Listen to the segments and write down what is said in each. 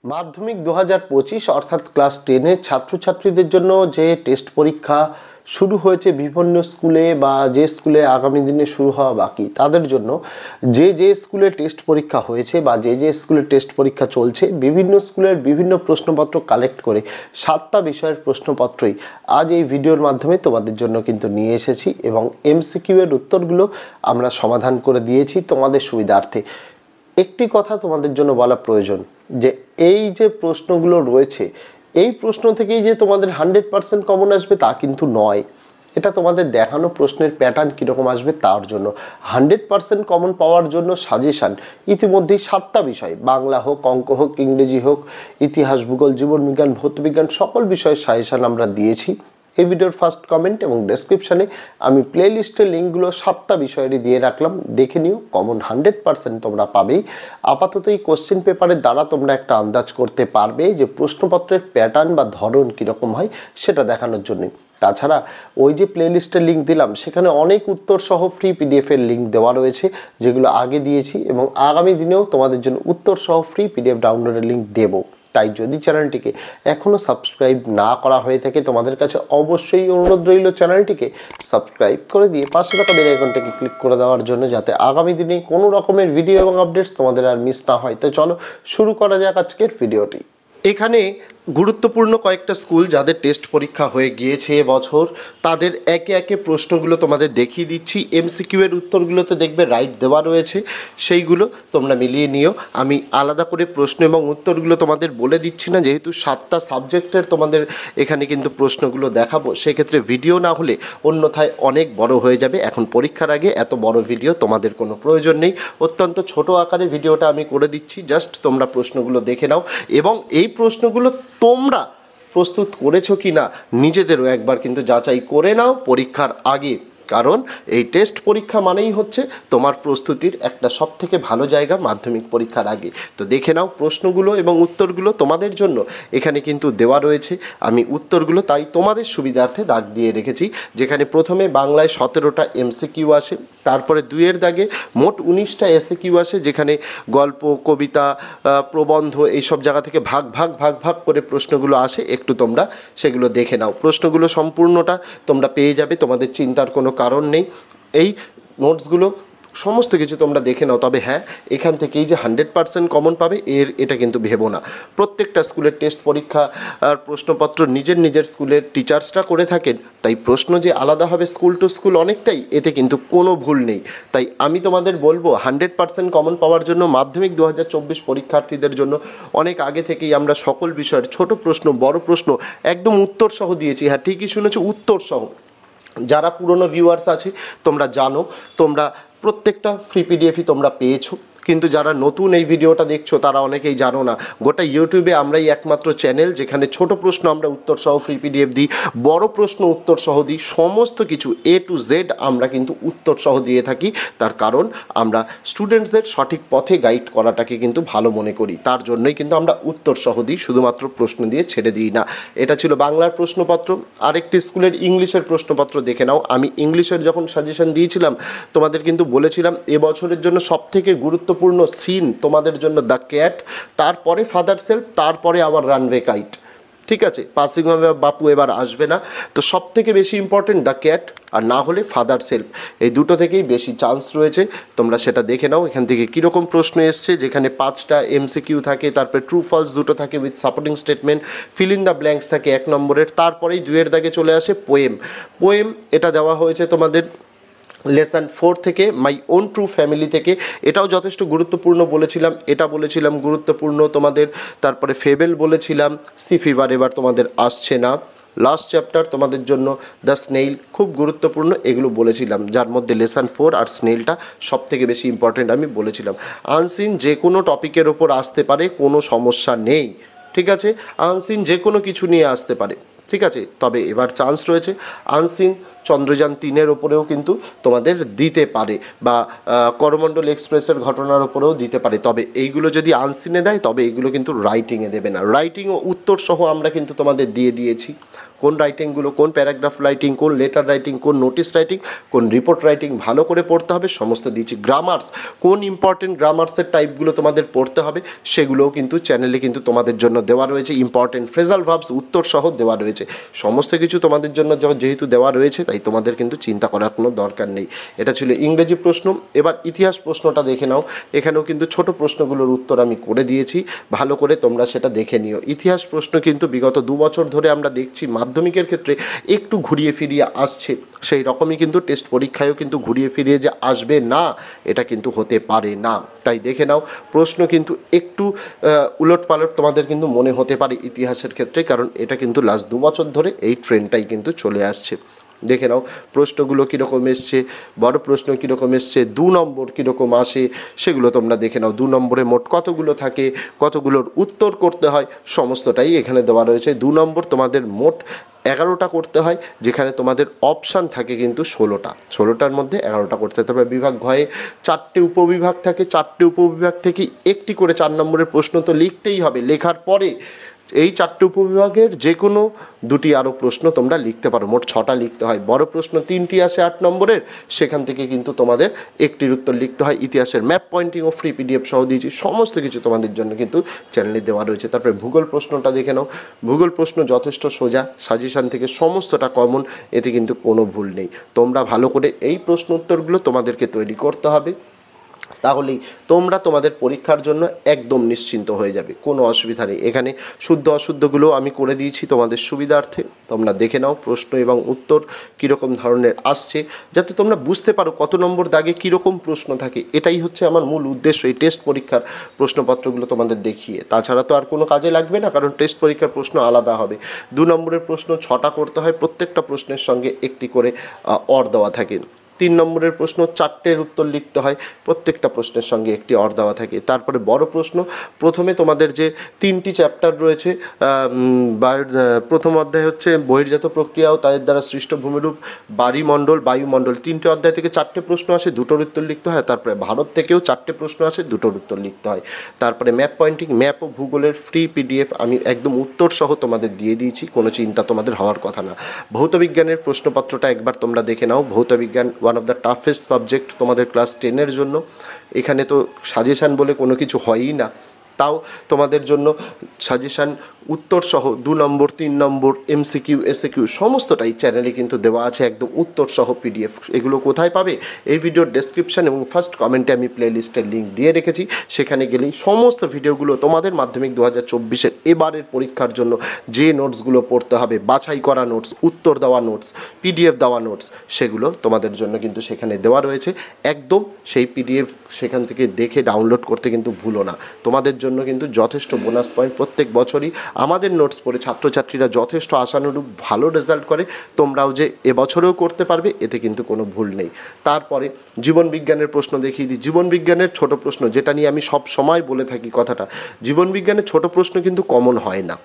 মাধ্যমিক 2025 অর্থাৎ ক্লাস 10-এর ছাত্রছাত্রীদের জন্য যে টেস্ট পরীক্ষা শুরু হয়েছে বিভিন্ন স্কুলে বা যে স্কুলে আগামী দিনে শুরু হওয়া বাকি তাদের জন্য যে স্কুলে টেস্ট পরীক্ষা হয়েছে বা যে স্কুলে টেস্ট পরীক্ষা চলছে বিভিন্ন স্কুলের বিভিন্ন প্রশ্নপত্র কালেক্ট করে 7টা বিষয়ের প্রশ্নপত্রই আজ এই ভিডিওর মাধ্যমে তোমাদের জন্য কিন্তু নিয়ে এসেছি এবং এমসিকিউ এর উত্তরগুলো আমরা সমাধান করে দিয়েছি তোমাদের সুবিধার্থে। একটি কথা তোমাদের জন্য বলা প্রয়োজন যে এই যে প্রশ্নগুলো রয়েছে এই প্রশ্ন থেকেই যে তোমাদের 100% কমন আসবে তা কিন্তু নয়। এটা তোমাদের দেখানো প্রশ্নের প্যাটার্ন কীরকম আসবে তার জন্য 100% কমন পাওয়ার জন্য সাজেশান ইতিমধ্যেই 7টা বিষয়, বাংলা হোক, অঙ্ক হোক, ইংরেজি হোক, ইতিহাস, ভূগোল, জীবনবিজ্ঞান, ভৌতবিজ্ঞান সকল বিষয়ের সাজেশান আমরা দিয়েছি। এই ভিডিওর ফার্স্ট কমেন্ট এবং ডেসক্রিপশানে আমি প্লে লিস্টের লিঙ্কগুলো 7টা বিষয়েরই দিয়ে রাখলাম, দেখে নিও। কমন 100% তোমরা পাবেই। আপাতত এই কোশ্চেন পেপারের দ্বারা তোমরা একটা আন্দাজ করতে পারবে যে প্রশ্নপত্রের প্যাটার্ন বা ধরন কীরকম হয় সেটা দেখানোর জন্য। তাছাড়া ওই যে প্লে লিস্টের লিঙ্ক দিলাম সেখানে অনেক উত্তর সহ ফ্রি পিডিএফের লিঙ্ক দেওয়া রয়েছে যেগুলো আগে দিয়েছি এবং আগামী দিনেও তোমাদের জন্য উত্তর সহ ফ্রি পিডিএফ ডাউনলোডের লিঙ্ক দেবো। তাই যদি চ্যানেলটিকে এখনও সাবস্ক্রাইব না করা হয়ে থাকে তোমাদের কাছে অবশ্যই অনুরোধ রইল চ্যানেলটিকে সাবস্ক্রাইব করে দিয়ে পাশে থাকা বেল আইকনটাকে ক্লিক করে দেওয়ার জন্য, যাতে আগামী দিনে কোনো রকমের ভিডিও এবং আপডেটস তোমাদের আর মিস না হয়। তো চলো শুরু করা যাক আজকের ভিডিওটি। এখানে গুরুত্বপূর্ণ কয়েকটা স্কুল যাদের টেস্ট পরীক্ষা হয়ে গিয়েছে এবছর তাদের একে একে প্রশ্নগুলো তোমাদের দেখিয়ে দিচ্ছি। এমসিকিউ এর উত্তরগুলোতে দেখবে রাইট দেওয়া রয়েছে, সেইগুলো তোমরা মিলিয়ে নিও। আমি আলাদা করে প্রশ্ন এবং উত্তরগুলো তোমাদের বলে দিচ্ছি না, যেহেতু 7টা সাবজেক্টের তোমাদের এখানে কিন্তু প্রশ্নগুলো দেখাবো, সেক্ষেত্রে ভিডিও না হলে অন্যথায় অনেক বড় হয়ে যাবে। এখন পরীক্ষার আগে এত বড় ভিডিও তোমাদের কোনো প্রয়োজন নেই, অত্যন্ত ছোট আকারে ভিডিওটা আমি করে দিচ্ছি। জাস্ট তোমরা প্রশ্নগুলো দেখে নাও এবং এই প্রশ্নগুলো তোমরা প্রস্তুত করেছো কি না নিজেদেরও একবার কিন্তু যাচাই করে নাও পরীক্ষার আগে, কারণ এই টেস্ট পরীক্ষা মানেই হচ্ছে তোমার প্রস্তুতির একটা সবথেকে ভালো জায়গা মাধ্যমিক পরীক্ষার আগে। তো দেখে নাও প্রশ্নগুলো এবং উত্তরগুলো তোমাদের জন্য এখানে কিন্তু দেওয়া রয়েছে। আমি উত্তরগুলো তাই তোমাদের সুবিধার্থে দাগ দিয়ে রেখেছি, যেখানে প্রথমে বাংলায় 17টা এমসিকিউ আসে, তারপরে 2-এর দাগে মোট 19টা এসিকিউ আসে, যেখানে গল্প, কবিতা, প্রবন্ধ এইসব জায়গা থেকে ভাগ ভাগ করে প্রশ্নগুলো আসে। একটু তোমরা সেগুলো দেখে নাও, প্রশ্নগুলো সম্পূর্ণটা তোমরা পেয়ে যাবে, তোমাদের চিন্তার কোনো কারণ নেই। এই নোটসগুলো সমস্ত কিছু তোমরা দেখে নাও। তবে হ্যাঁ, এখান থেকেই যে 100% কমন পাবে এটা কিন্তু ভেবো না। প্রত্যেকটা স্কুলের টেস্ট পরীক্ষা আর প্রশ্নপত্র নিজের স্কুলের টিচার্সরা করে থাকেন, তাই প্রশ্ন যে আলাদা হবে স্কুল টু স্কুল অনেকটাই, এতে কিন্তু কোনো ভুল নেই। তাই আমি তোমাদের বলবো 100% কমন পাওয়ার জন্য মাধ্যমিক 2024 পরীক্ষার্থীদের জন্য অনেক আগে থেকেই আমরা সকল বিষয়ের ছোট প্রশ্ন, বড় প্রশ্ন একদম উত্তর সহ দিয়েছি। হ্যাঁ, ঠিকই শুনেছো, উত্তর সহ। যারা পুরনো ভিউয়ার্স আছে তোমরা জানো, তোমরা প্রত্যেকটা ফ্রি পিডিএফই তোমরা পেয়েছো, কিন্তু যারা নতুন এই ভিডিওটা দেখছো তারা অনেকেই জানো না। গোটা ইউটিউবে আমরাই একমাত্র চ্যানেল যেখানে ছোট প্রশ্ন আমরা উত্তর সহ ফ্রি পিডিএফ দিই, বড় প্রশ্ন উত্তর সহ দিই, সমস্ত কিছু A to Z আমরা কিন্তু উত্তর সহ দিয়ে থাকি। তার কারণ আমরা স্টুডেন্টসদের সঠিক পথে গাইড করাটাকে কিন্তু ভালো মনে করি, তার জন্যই কিন্তু আমরা উত্তর সহ দিই, শুধুমাত্র প্রশ্ন দিয়ে ছেড়ে দিই না। এটা ছিল বাংলার প্রশ্নপত্র। আরেকটি স্কুলের ইংলিশের প্রশ্নপত্র দেখে নাও। আমি ইংলিশের যখন সাজেশন দিয়েছিলাম তোমাদের কিন্তু বলেছিলাম এবছরের জন্য সবথেকে গুরুত্বপূর্ণ সিন তোমাদের জন্য দ্য ক্যাট, তারপরে ফাদার সেলফ, তারপরে আবার রানওয়ে কাইট। ঠিক আছে, পাসিং অফ বাপু এবার আসবে না, তো সব থেকে বেশি ইম্পর্টেন্ট দ্য ক্যাট, আর না হলে ফাদার সেলফ। এই দুটো থেকেই বেশি চান্স রয়েছে, তোমরা সেটা দেখে নাও। এখান থেকে কীরকম প্রশ্ন এসছে, যেখানে 5টা এমসিকিউ থাকে, তারপরে ট্রু ফলস দুটো থাকে with supporting statement, fill in the blanks থাকে 1 নম্বরের, তারপরেই 2-এর দাগে চলে আসে পোয়েম। এটা দেওয়া হয়েছে তোমাদের লেসন 4 থেকে, মাই ওন ট্রু ফ্যামিলি থেকে। এটাও যথেষ্ট গুরুত্বপূর্ণ বলেছিলাম, এটা বলেছিলাম গুরুত্বপূর্ণ তোমাদের। তারপরে ফেবেল বলেছিলাম, সি ফিভার এবার তোমাদের আসছে না। লাস্ট চ্যাপ্টার তোমাদের জন্য দ্য স্নেইল, খুব গুরুত্বপূর্ণ, এগুলো বলেছিলাম, যার মধ্যে লেসন 4 আর স্নেইলটা সব থেকে বেশি ইম্পর্টেন্ট আমি বলেছিলাম। আনসিন যে কোনো টপিকের ওপর আসতে পারে, কোনো সমস্যা নেই। ঠিক আছে, আনসিন যে কোনো কিছু নিয়ে আসতে পারে, ঠিক আছে। তবে এবার চান্স রয়েছে আনসিন চন্দ্রযান 3-এর ওপরেও কিন্তু তোমাদের দিতে পারে, বা করমণ্ডল এক্সপ্রেসের ঘটনার ওপরেও দিতে পারে। তবে এইগুলো যদি আনসিনে দেয় তবে এইগুলো কিন্তু রাইটিংয়ে দেবে না। রাইটিং ও উত্তর সহ আমরা কিন্তু তোমাদের দিয়ে দিয়েছি কোন রাইটিংগুলো, কোন প্যারাগ্রাফ রাইটিং, কোন লেটার রাইটিং, কোন নোটিশ রাইটিং, কোন রিপোর্ট রাইটিং ভালো করে পড়তে হবে সমস্ত দিয়েছি। গ্রামার্স, কোন ইম্পর্টেন্ট গ্রামার্সের টাইপগুলো তোমাদের পড়তে হবে সেগুলোও কিন্তু চ্যানেলে কিন্তু তোমাদের জন্য দেওয়া রয়েছে। ইম্পর্টেন্ট ফ্রেজাল ভার্বস উত্তর সহ দেওয়া রয়েছে, সমস্ত কিছু তোমাদের জন্য যেহেতু দেওয়া রয়েছে তাই তোমাদের কিন্তু চিন্তা করার কোনো দরকার নেই। এটা ছিল ইংরেজি প্রশ্ন। এবার ইতিহাস প্রশ্নটা দেখে নাও। এখানেও কিন্তু ছোট প্রশ্নগুলোর উত্তর আমি করে দিয়েছি, ভালো করে তোমরা সেটা দেখে নিও। ইতিহাস প্রশ্ন কিন্তু বিগত 2 বছর ধরে আমরা দেখছি মাধ্যমিকের ক্ষেত্রে একটু ঘুরিয়ে ফিরিয়ে আসছে, সেই রকমই কিন্তু টেস্ট পরীক্ষায়ও কিন্তু ঘুরিয়ে ফিরিয়ে যে আসবে না এটা কিন্তু হতে পারে না। তাই দেখে নাও, প্রশ্ন কিন্তু একটু উলটপালট তোমাদের কিন্তু মনে হতে পারে ইতিহাসের ক্ষেত্রে, কারণ এটা কিন্তু লাস্ট 2 বছর ধরে এই ট্রেন্ডটাই কিন্তু চলে আসছে। দেখে নাও প্রশ্নগুলো কীরকম এসছে, বড় প্রশ্ন কীরকম এসছে, 2 নম্বর কীরকম আসে সেগুলো তোমরা দেখে নাও। 2 নম্বরে মোট কতগুলো থাকে, কতগুলোর উত্তর করতে হয় সমস্তটাই এখানে দেওয়া রয়েছে। 2 নম্বর তোমাদের মোট 11টা করতে হয়, যেখানে তোমাদের অপশান থাকে কিন্তু 16টার মধ্যে 11টা করতে হয়। তারপরে বিভাগ ঘয়ে 4টে উপবিভাগ থাকে, 4টে উপবিভাগ থেকে একটি করে 4 নম্বরের প্রশ্ন তো লিখতেই হবে। লেখার পরে এই 4টে উপবিভাগের যে কোনো 2টি আরও প্রশ্ন তোমরা লিখতে পারো, মোট 6টা লিখতে হয়। বড় প্রশ্ন 3টি আসে 8 নম্বরের, সেখান থেকে কিন্তু তোমাদের একটির উত্তর লিখতে হয়। ইতিহাসের ম্যাপ পয়েন্টিং ও ফ্রি পিডিএফ সহ দিয়েছি, সমস্ত কিছু তোমাদের জন্য কিন্তু চ্যানেলে দেওয়া রয়েছে। তারপরে ভূগোল প্রশ্নটা দেখে নাও। ভূগোল প্রশ্ন যথেষ্ট সোজা, সাজেশান থেকে সমস্তটা কমন, এতে কিন্তু কোনো ভুল নেই। তোমরা ভালো করে এই প্রশ্ন উত্তরগুলো তোমাদেরকে তৈরি করতে হবে, তাহলেই তোমরা তোমাদের পরীক্ষার জন্য একদম নিশ্চিন্ত হয়ে যাবে, কোনো অসুবিধা নেই। এখানে শুদ্ধ অশুদ্ধগুলো আমি করে দিয়েছি তোমাদের সুবিধার্থে, তোমরা দেখে নাও প্রশ্ন এবং উত্তর কীরকম ধরনের আসছে, যাতে তোমরা বুঝতে পারো কত নম্বর দাগে কীরকম প্রশ্ন থাকে। এটাই হচ্ছে আমার মূল উদ্দেশ্য, এই টেস্ট পরীক্ষার প্রশ্নপত্রগুলো তোমাদের দেখিয়ে। তাছাড়া তো আর কোনো কাজে লাগবে না, কারণ টেস্ট পরীক্ষার প্রশ্ন আলাদা হবে। 2 নম্বরের প্রশ্ন 6টা করতে হয়, প্রত্যেকটা প্রশ্নের সঙ্গে একটি করে অর দেওয়া থাকে। 3 নম্বরের প্রশ্ন 4টের উত্তর লিখতে হয়, প্রত্যেকটা প্রশ্নের সঙ্গে একটি অর দেওয়া থাকে। তারপরে বড় প্রশ্ন, প্রথমে তোমাদের যে 3টি চ্যাপ্টার রয়েছে, প্রথম অধ্যায় হচ্ছে বহির্জাত প্রক্রিয়া ও তাদের দ্বারা সৃষ্ট ভূমিরূপ, বায়ুমণ্ডল, 3টে অধ্যায় থেকে 4টে প্রশ্ন আসে, 2টোর উত্তর লিখতে হয়। তারপরে ভারত থেকেও 4টে প্রশ্ন আসে, 2টোর উত্তর লিখতে হয়। তারপরে ম্যাপ পয়েন্টিং, ম্যাপ ও ভূগোলের ফ্রি পিডিএফ আমি একদম উত্তর সহ তোমাদের দিয়ে দিয়েছি, কোনো চিন্তা তোমাদের হওয়ার কথা না। ভৌতবিজ্ঞানের প্রশ্নপত্রটা একবার তোমরা দেখে নাও। ভৌতবিজ্ঞান one of the toughest subject তোমাদের ক্লাস 10-এর জন্য। এখানে তো সাজেশান বলে কোনো কিছু হয়ই না, তাও তোমাদের জন্য সাজেশান উত্তর সহ 2 নম্বর 3 নম্বর MCQ SAQ সমস্তটাই চ্যানেলে কিন্তু দেওয়া আছে, একদম উত্তর সহ পিডিএফ। এগুলো কোথায় পাবে? এই ভিডিওর ডেসক্রিপশান এবং ফার্স্ট কমেন্টে আমি প্লেলিস্টের লিঙ্ক দিয়ে রেখেছি, সেখানে গেলেই সমস্ত ভিডিওগুলো তোমাদের মাধ্যমিক 2024-এর এবারের পরীক্ষার জন্য যে নোটসগুলো পড়তে হবে, বাছাই করা নোটস, উত্তর দেওয়া নোটস, পিডিএফ দেওয়া নোটস, সেগুলো তোমাদের জন্য কিন্তু সেখানে দেওয়া রয়েছে। একদম সেই পিডিএফ সেখান থেকে দেখে ডাউনলোড করতে কিন্তু ভুলো না, তোমাদের জন্য কিন্তু যথেষ্ট বোনাস পয়েন্ট। প্রত্যেক বছরই আমাদের নোটস পড়ে ছাত্রছাত্রীরা যথেষ্ট আশানুরূপ ভালো রেজাল্ট করে, তোমরাও যে এবছরেও করতে পারবে এতে কিন্তু কোনো ভুল নেই। তারপরে জীবনবিজ্ঞানের প্রশ্ন দেখিয়ে দিই। জীবনবিজ্ঞানের ছোট প্রশ্ন, যেটা নিয়ে আমি সব সময় বলে থাকি কথাটা, জীবনবিজ্ঞানের ছোট প্রশ্ন কিন্তু কমন হয় না,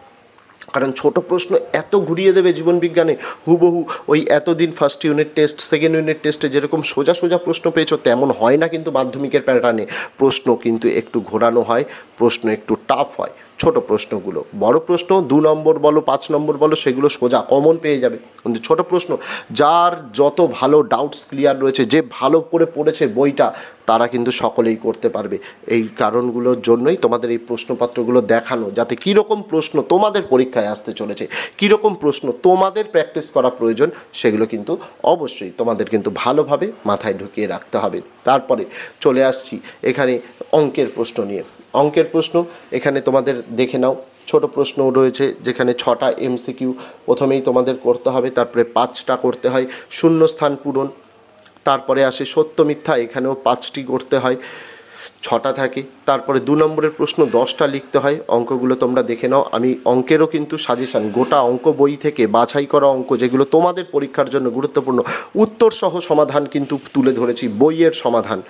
কারণ ছোট প্রশ্ন এত ঘুরিয়ে দেবে জীবনবিজ্ঞানে, হুবহু ওই এতদিন first unit test, second unit টেস্টে যেরকম সোজা সোজা প্রশ্ন পেয়েছো তেমন হয় না কিন্তু মাধ্যমিকের প্যাটার্নে। প্রশ্ন কিন্তু একটু ঘোরানো হয়, প্রশ্ন একটু টাফ হয় ছোট প্রশ্নগুলো। বড় প্রশ্ন 2 নম্বর বলো 5 নম্বর বলো সেগুলো সোজা কমন পেয়ে যাবে, কিন্তু ছোট প্রশ্ন যার যত ভালো ডাউটস ক্লিয়ার রয়েছে, যে ভালো করে পড়েছে বইটা, তারা কিন্তু সকলেই করতে পারবে। এই কারণগুলোর জন্যই তোমাদের এই প্রশ্নপত্রগুলো দেখানো, যাতে কীরকম প্রশ্ন তোমাদের পরীক্ষায় আসতে চলেছে, কীরকম প্রশ্ন তোমাদের প্র্যাকটিস করা প্রয়োজন, সেগুলো কিন্তু অবশ্যই তোমাদের কিন্তু ভালোভাবে মাথায় ঢুকিয়ে রাখতে হবে। তারপরে চলে আসছি এখানে অঙ্কের প্রশ্ন নিয়ে। অঙ্কের প্রশ্ন এখানে তোমাদের দেখে নাও, ছোট প্রশ্ন রয়েছে যেখানে 6টা MCQ প্রথমেই তোমাদের করতে হবে, তারপরে 5টা করতে হয় শূন্যস্থান পূরণ, তারপরে আসে সত্য মিথ্যা, এখানেও 5টি করতে হয়, 6টা থাকে। তারপরে 2 নম্বরের প্রশ্ন 10টা লিখতে হয়। অঙ্কগুলো তোমরা দেখে নাও, আমি অঙ্কেরও কিন্তু সাজেশান গোটা অঙ্ক বই থেকে বাছাই করা অঙ্ক যেগুলো তোমাদের পরীক্ষার জন্য গুরুত্বপূর্ণ, উত্তর সহ সমাধান কিন্তু তুলে ধরেছি, বইয়ের সমাধান,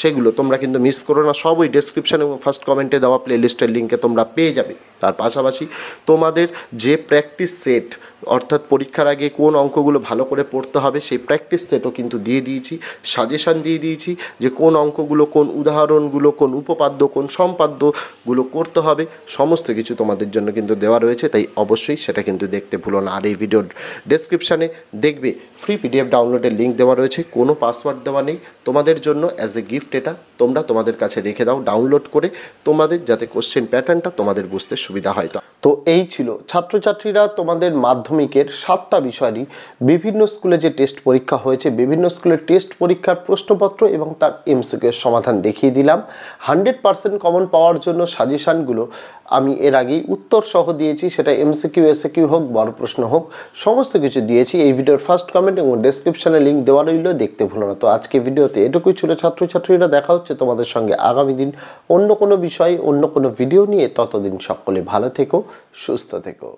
সেগুলো তোমরা কিন্তু মিস করো না। সব ওই ডেসক্রিপশান এবং ফার্স্ট কমেন্টে দেওয়া প্লেলিস্টের লিঙ্কে তোমরা পেয়ে যাবে। তার পাশাপাশি তোমাদের যে প্র্যাকটিস সেট, অর্থাৎ পরীক্ষার আগে কোন অঙ্কগুলো ভালো করে পড়তে হবে সেই প্র্যাকটিস সেটও কিন্তু দিয়ে দিয়েছি, সাজেশান দিয়ে দিয়েছি যে কোন অঙ্কগুলো, কোন উদাহরণগুলো, কোন উপপাদ্য, কোন সম্পাদ্যগুলো করতে হবে, সমস্ত কিছু তোমাদের জন্য কিন্তু দেওয়া রয়েছে। তাই অবশ্যই সেটা কিন্তু দেখতে ভুলো না। আর এই ভিডিওর ডেসক্রিপশানে দেখবে ফ্রি পিডিএফ ডাউনলোডের লিঙ্ক দেওয়া রয়েছে, কোনো পাসওয়ার্ড দেওয়া নেই, তোমাদের জন্য অ্যাজ এ গিফট এটা তোমরা তোমাদের কাছে রেখে দাও ডাউনলোড করে, তোমাদের যাতে কোশ্চেন প্যাটার্নটা তোমাদের বুঝতে সুবিধা হয়। তো এই ছিল ছাত্রছাত্রীরা তোমাদের মাধ্যমিকের 7টা বিষয়েরই বিভিন্ন স্কুলে যে টেস্ট পরীক্ষা হয়েছে, বিভিন্ন স্কুলের টেস্ট পরীক্ষার প্রশ্নপত্র এবং তার এমসিকিউর সমাধান দেখিয়ে দিলাম। 100% কমন পাওয়ার জন্য সাজেশানগুলো আমি এর আগেই উত্তর সহ দিয়েছি, সেটা এমসিকিউ এসএকিউ হোক, বড় প্রশ্ন হোক, সমস্ত কিছু দিয়েছি। এই ভিডিওর ফার্স্ট কমেন্ট এবং ডেসক্রিপশনে লিঙ্ক দেওয়া রইল, দেখতে ভুলো না। তো আজকে ভিডিওতে এটুকুই ছিল ছাত্রছাত্রীরা, দেখা হচ্ছে তোমাদের সঙ্গে আগামী দিন অন্য কোনো বিষয়, অন্য কোনো ভিডিও নিয়ে। ততদিন সকলে ভালো থেকো, সুস্থ থেকো।